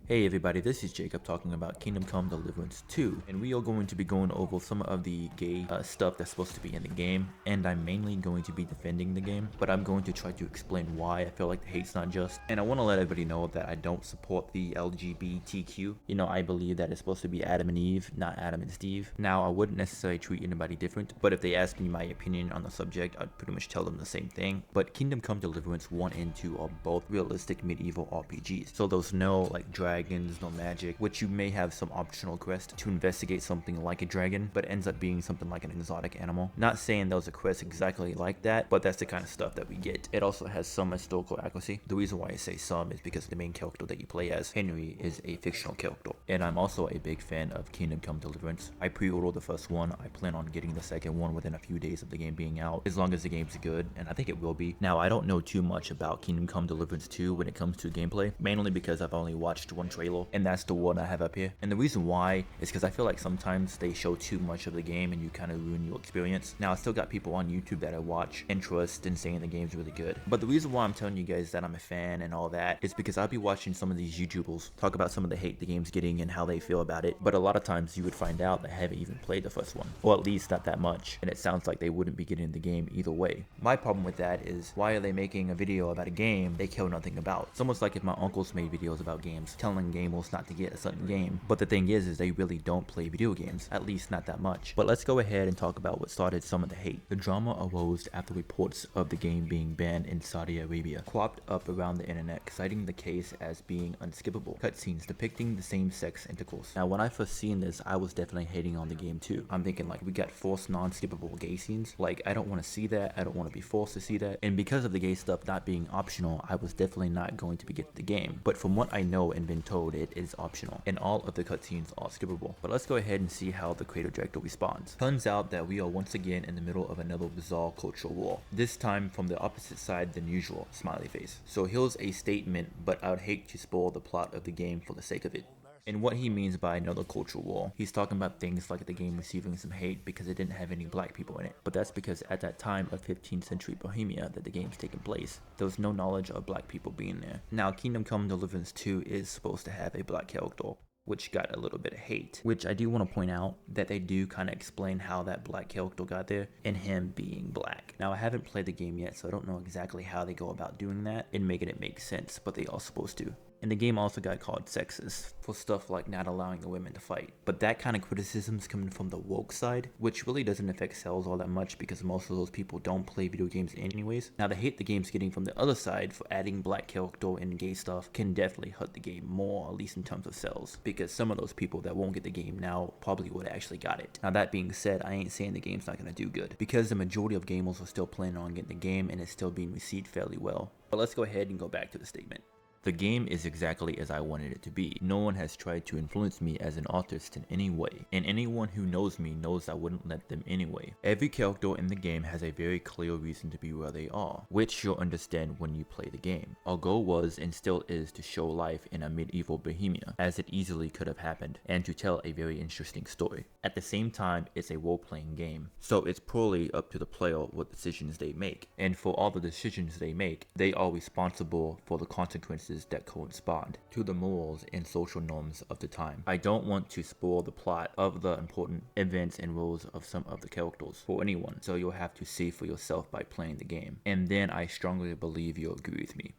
Hey everybody, this is Jacob talking about Kingdom Come Deliverance 2, and we are going to be going over some of the gay stuff that's supposed to be in the game, and I'm mainly going to be defending the game, but I'm going to try to explain why I feel like the hate's not just, and I want to let everybody know that I don't support the LGBTQ. You know, I believe that it's supposed to be Adam and Eve, not Adam and Steve. Now, I wouldn't necessarily treat anybody different, but if they ask me my opinion on the subject, I'd pretty much tell them the same thing. But Kingdom Come Deliverance 1 and 2 are both realistic medieval RPGs, so there's no like dragons, no magic, which you may have some optional quest to investigate something like a dragon, but ends up being something like an exotic animal. Not saying those are quests exactly like that, but that's the kind of stuff that we get. It also has some historical accuracy. The reason why I say some is because the main character that you play as, Henry, is a fictional character. And I'm also a big fan of Kingdom Come Deliverance. I pre-ordered the first one. I plan on getting the second one within a few days of the game being out, as long as the game's good, and I think it will be. Now, I don't know too much about Kingdom Come Deliverance 2 when it comes to gameplay, mainly because I've only watched one trailer, and that's the one I have up here. And the reason why is because I feel like sometimes they show too much of the game and you kind of ruin your experience. Now, I still got people on YouTube that I watch and trust and saying the game's really good, but the reason why I'm telling you guys that I'm a fan and all that is because I'll be watching some of these YouTubers talk about some of the hate the game's getting and how they feel about it, but a lot of times you would find out they haven't even played the first one, or at least not that much, and it sounds like they wouldn't be getting the game either way. My problem with that is, why are they making a video about a game they care nothing about? It's almost like if my uncles made videos about games, telling gamers not to get a certain game, but the thing is they really don't play video games, at least not that much. But let's go ahead and talk about what started some of the hate. The drama arose after reports of the game being banned in Saudi Arabia cropped up around the internet, citing the case as being unskippable cutscenes depicting the same-sex intercourse. Now, when I first seen this, I was definitely hating on the game too. I'm thinking like, we got forced non-skippable gay scenes, like I don't want to see that, I don't want to be forced to see that, and because of the gay stuff not being optional, I was definitely not going to be getting the game. But from what I know and been told, it is optional, and all of the cutscenes are skippable. But let's go ahead and see how the creator director responds. Turns out that we are once again in the middle of another bizarre cultural war, this time from the opposite side than usual, smiley face. So here's a statement, but I would hate to spoil the plot of the game for the sake of it. And what he means by another cultural war, he's talking about things like the game receiving some hate because it didn't have any black people in it. But that's because at that time of 15th century Bohemia that the game's taking place, there was no knowledge of black people being there. Now, Kingdom Come Deliverance 2 is supposed to have a black character, which got a little bit of hate, which I do want to point out that they do kind of explain how that black character got there and him being black. Now, I haven't played the game yet, so I don't know exactly how they go about doing that and making it make sense, but they are supposed to. And the game also got called sexist for stuff like not allowing the women to fight. But that kind of criticism is coming from the woke side, which really doesn't affect sales all that much because most of those people don't play video games anyways. Now, the hate the game's getting from the other side for adding black character and gay stuff can definitely hurt the game more, at least in terms of sales, because some of those people that won't get the game now probably would have actually got it. Now, that being said, I ain't saying the game's not going to do good, because the majority of gamers are still planning on getting the game and it's still being received fairly well. But let's go ahead and go back to the statement. The game is exactly as I wanted it to be. No one has tried to influence me as an artist in any way, and anyone who knows me knows I wouldn't let them anyway. Every character in the game has a very clear reason to be where they are, which you'll understand when you play the game. Our goal was and still is to show life in a medieval Bohemia, as it easily could have happened, and to tell a very interesting story. At the same time, it's a role-playing game, so it's purely up to the player what decisions they make, and for all the decisions they make, they are responsible for the consequences that correspond to the morals and social norms of the time. I don't want to spoil the plot of the important events and roles of some of the characters for anyone, so you'll have to see for yourself by playing the game, and then I strongly believe you'll agree with me.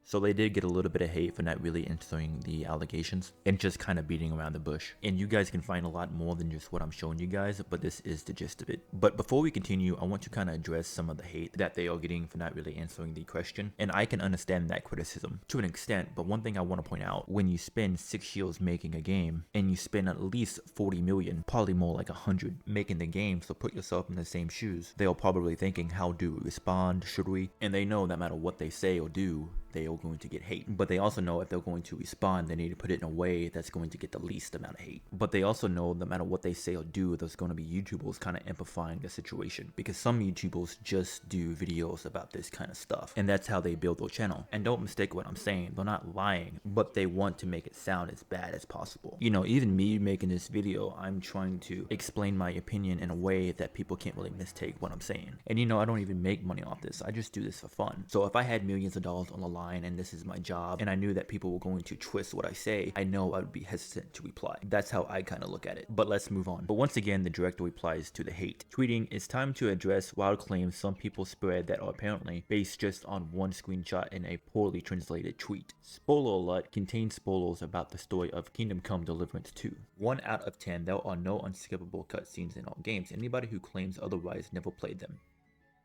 So they did get a little bit of hate for not really answering the allegations and just kind of beating around the bush. And you guys can find a lot more than just what I'm showing you guys, but this is the gist of it. But before we continue, I want to kind of address some of the hate that they are getting for not really answering the question. And I can understand that criticism to an extent, but one thing I want to point out, when you spend 6 years making a game and you spend at least 40 million, probably more like 100 making the game, so put yourself in the same shoes, they are probably thinking, how do we respond, should we? And they know no matter what they say or do, they are going to get hate. But they also know if they're going to respond, they need to put it in a way that's going to get the least amount of hate. But they also know no matter what they say or do, there's going to be YouTubers kind of amplifying the situation, because some YouTubers just do videos about this kind of stuff, and that's how they build their channel. And don't mistake what I'm saying, they're not lying, but they want to make it sound as bad as possible. You know, even me making this video, I'm trying to explain my opinion in a way that people can't really mistake what I'm saying. And you know, I don't even make money off this, I just do this for fun. So if I had millions of dollars on the line line and this is my job, and I knew that people were going to twist what I say, I know I would be hesitant to reply. That's how I kind of look at it. But let's move on. But once again, the director replies to the hate, tweeting, "It's time to address wild claims some people spread that are apparently based just on one screenshot in a poorly translated tweet. Spoiler alert contains spoilers about the story of Kingdom Come Deliverance 2. 1 out of 10, there are no unskippable cutscenes in all games. Anybody who claims otherwise never played them.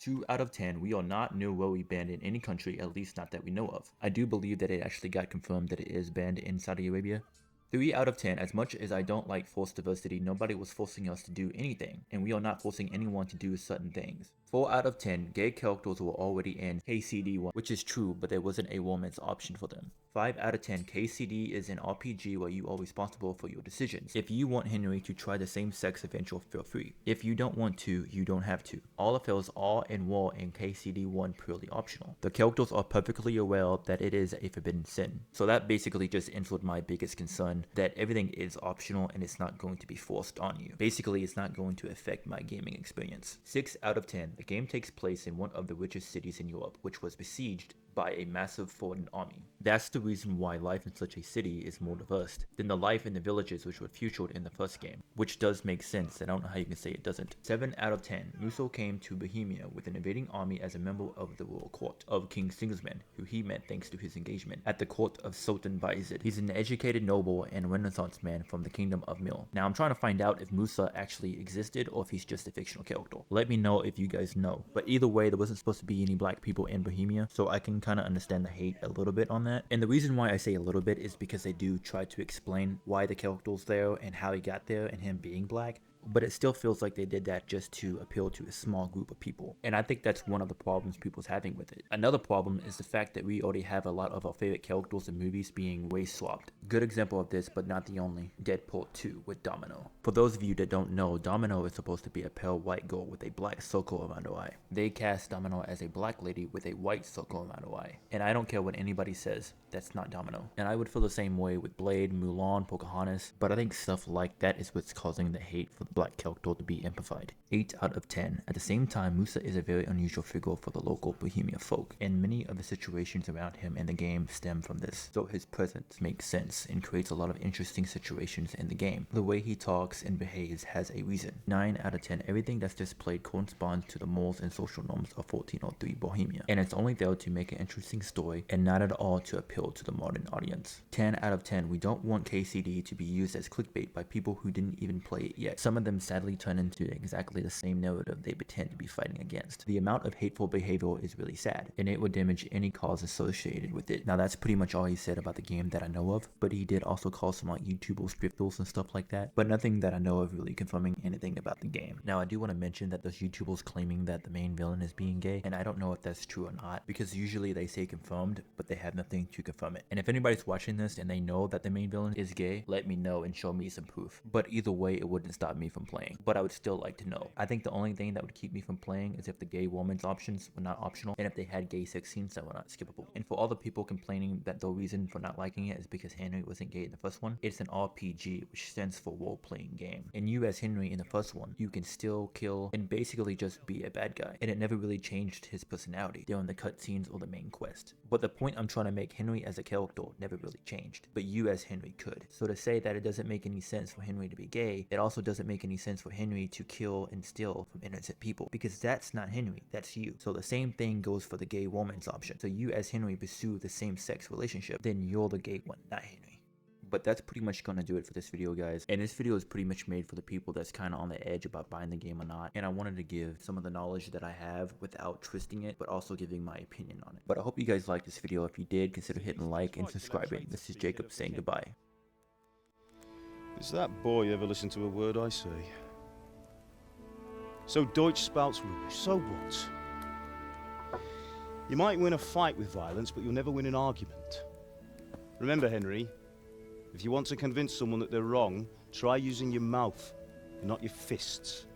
2 out of 10, we are not newly banned in any country, at least not that we know of. I do believe that it actually got confirmed that it is banned in Saudi Arabia. 3 out of 10, as much as I don't like forced diversity, nobody was forcing us to do anything, and we are not forcing anyone to do certain things. 4 out of 10, gay characters were already in KCD1, which is true, but there wasn't a woman's option for them. 5 out of 10, KCD is an RPG where you are responsible for your decisions. If you want Henry to try the same-sex adventure, feel free. If you don't want to, you don't have to. All affairs are and were in KCD1 purely optional. The characters are perfectly aware that it is a forbidden sin. So that basically just answered my biggest concern, that everything is optional and it's not going to be forced on you. Basically, it's not going to affect my gaming experience. 6 out of 10, the game takes place in one of the richest cities in Europe, which was besieged by a massive foreign army. That's the reason why life in such a city is more diverse than the life in the villages which were featured in the first game, which does make sense. I don't know how you can say it doesn't. 7 out of 10, Muso came to Bohemia with an invading army as a member of the royal court of King Sigismund, who he met thanks to his engagement at the court of Sultan Bayezid. He's an educated noble and Renaissance man from the kingdom of Mil. Now I'm trying to find out if Musa actually existed or if he's just a fictional character. Let me know if you guys know. But either way, there wasn't supposed to be any black people in Bohemia, so I can kind of understand the hate a little bit on that. And the reason why I say a little bit is because they do try to explain why the character's there and how he got there and him being black. But it still feels like they did that just to appeal to a small group of people. And I think that's one of the problems people's having with it. Another problem is the fact that we already have a lot of our favorite characters in movies being race swapped. Good example of this, but not the only, Deadpool 2 with Domino. For those of you that don't know, Domino is supposed to be a pale white girl with a black circle around her eye. They cast Domino as a black lady with a white circle around her eye. And I don't care what anybody says, that's not Domino. And I would feel the same way with Blade, Mulan, Pocahontas, but I think stuff like that is what's causing the hate for the black character to be amplified. 8 out of 10. At the same time, Musa is a very unusual figure for the local Bohemia folk, and many of the situations around him in the game stem from this, so his presence makes sense and creates a lot of interesting situations in the game. The way he talks and behaves has a reason. 9 out of 10. Everything that's displayed corresponds to the morals and social norms of 1403 Bohemia, and it's only there to make an interesting story and not at all to appeal to the modern audience. 10 out of 10. We don't want KCD to be used as clickbait by people who didn't even play it yet. Some of them sadly turn into exactly the same narrative they pretend to be fighting against. The amount of hateful behavior is really sad, and it would damage any cause associated with it. Now that's pretty much all he said about the game that I know of, but he did also call some like YouTubers scripters and stuff like that, but nothing that I know of really confirming anything about the game. Now I do want to mention that those YouTubers claiming that the main villain is being gay, and I don't know if that's true or not, because usually they say confirmed, but they have nothing to confirm it. And if anybody's watching this and they know that the main villain is gay, let me know and show me some proof. But either way, it wouldn't stop me from playing. But I would still like to know. I think the only thing that would keep me from playing is if the gay woman's options were not optional, and if they had gay sex scenes that were not skippable. And for all the people complaining that the reason for not liking it is because Henry wasn't gay in the first one, it's an RPG, which stands for role-playing game. And you as Henry in the first one, you can still kill and basically just be a bad guy. And it never really changed his personality during the cutscenes or the main quest. But the point I'm trying to make, Henry as a character never really changed, but you as Henry could. So to say that it doesn't make any sense for Henry to be gay, it also doesn't make any sense for Henry to kill and steal from innocent people, because that's not Henry, that's you. So the same thing goes for the gay woman's option. So you as Henry pursue the same sex relationship, then you're the gay one, not Henry. But that's pretty much gonna do it for this video, guys. And this video is pretty much made for the people that's kind of on the edge about buying the game or not. And I wanted to give some of the knowledge that I have without twisting it, but also giving my opinion on it. But I hope you guys liked this video. If you did, consider hitting like and subscribing. This is Jacob saying goodbye. Does that boy ever listen to a word I say? So Deutsch spouts rubbish, so what? You might win a fight with violence, but you'll never win an argument. Remember, Henry, if you want to convince someone that they're wrong, try using your mouth, and not your fists.